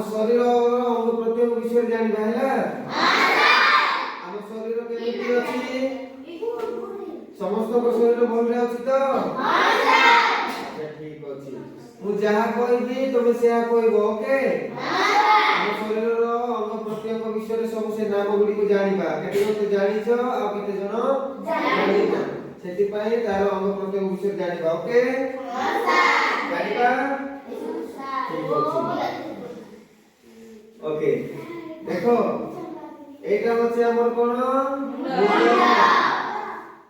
शरीर अंग प्रत्यंग विषय जानिबा हैला हम शरीर केमिति अछि समस्त शरीर भल रे अछि तो अच्छा ठीक अछि मु जहा कहबी तुम सेहा कहबो ओके हम शरीर अंग प्रत्यंग विषय सब से नाम गुडी को जानिबा केते जन जानिछो आ केते जन जानिना सेति पई तार अंग प्रत्यंग विषय जानिबा ओके जानिबा ठीक अछि ओके देखो एटा होचे हमर कोन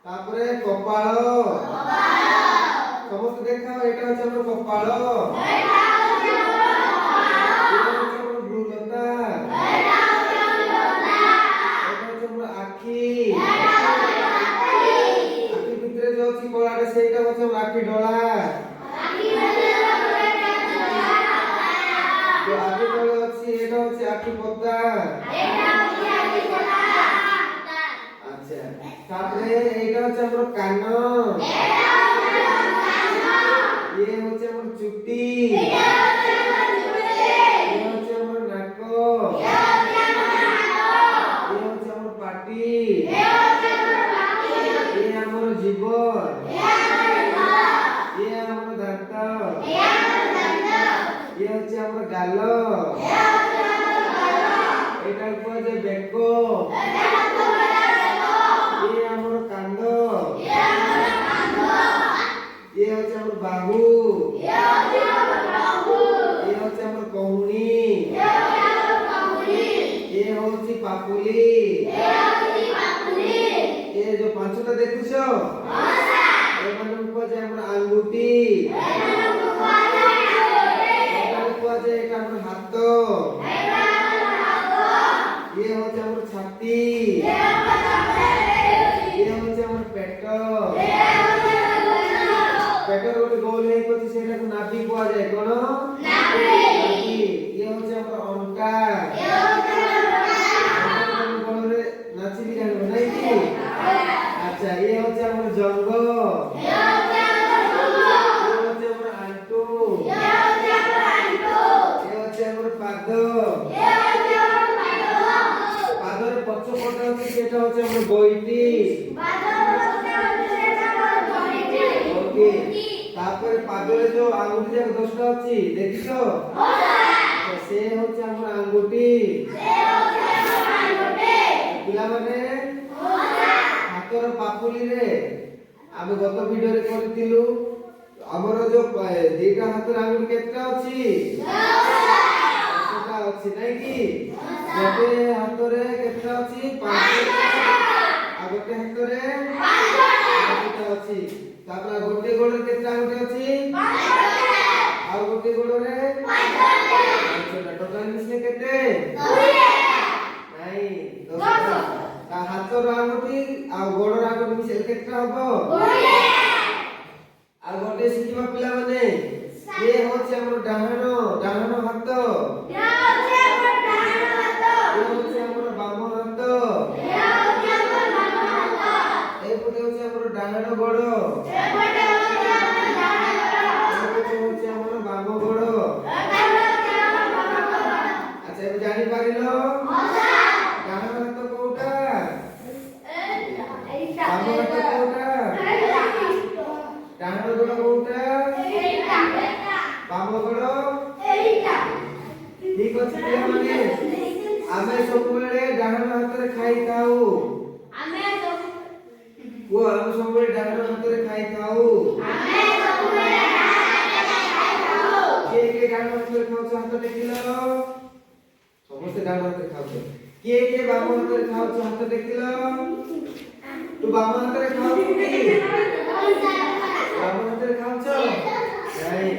तापरे कपाळ समस्त देखा एटा होचे हमर कपाळ एटा होचे हमर भ्रूलता एटा होचे हमर आखी आखी भितरे जो अछि कोलाडा सेटा होचे हमर आखी डोळा जो आखी डोळा अछि एटा होचे आखी पत्ता अच्छा तापरे एटा होचे हमर कान ये होचे हमर चुट्टी ये होचे हमर नाक ये होचे हमर पाटी ये हमर जीवन ये हमर दांत ये होचे हमर गाल एटा को जे बेको ये हमर कांड ये होचे हमर बाहु ये होचे हमर कहुनी ये होची पापुली ये जो पांचटा देखुछो ए मानन को जे हमर आंगुठी एटा को जे एटा हमर हाथ ये होचे हमर छाती ये होचे हमर पेट पेटर गोटे गोल है कोती सेटा को नाभि कोआ जाय कोन नाभि ये होचे हमर अंका ये होचे हमर गोल रे नाची भी जानो नहीं की अच्छा ये होचे हमर जंग ये होचे हमर आंटू ये होचे हमर पाद पादर पक्ष पटा होचे सेटा होचे हमर गोइटी ओके तापर पादरे जो आंगुठी जाक 10टा अछि देखिছো तो से होचे हमर आंगुठी पिला माने हातर पापुली रे आमे गत वीडियो रे करथिलु हमर जो दीटा हातर आंगुठी केतटा अछि 10टा अछि नै की गोटे हातरे केतटा अछि 5टा आ गोटे हातरे 5टा अछि तापर गोटे गोड़ रे केतटा आंगुठी अछि 5टा आ गोटे गोड़ रे 5टा टोटल मिसले केते 2 नाही 10टा ता हातर आंगुठी आ गोड़ रे आंगुठी मिसले केतटा हबो 2 आ गोटे सिकिबा पिला माने ये होचे हमर डाहनो हाथ ये होचे हमर बाम हाथ ए पटे होचे हमर डाहनो गोड़ होचे हमर बाम गोड़ अच्छा ए जानि पारिलो डाहनो हाथ कोटा बाम हाथ कोटा डाहनो गोड़ कोटा बाम गोड़ ठीक अछि पिला माने आमे सब बेले डाहनो हाथ रे खाई खाऊ आमे सब बेले डाहनो हाथ रे खाई खाऊ के डाहनो हाथ रे खाऊ हाथ देखिलो समस्त डाहनो हाथ रे खाऊ के बाम हाथ रे खाऊ हाथ देखिलो तू बाम हाथ रे खाऊ की बाम हाथ रे खाऊ छ नहीं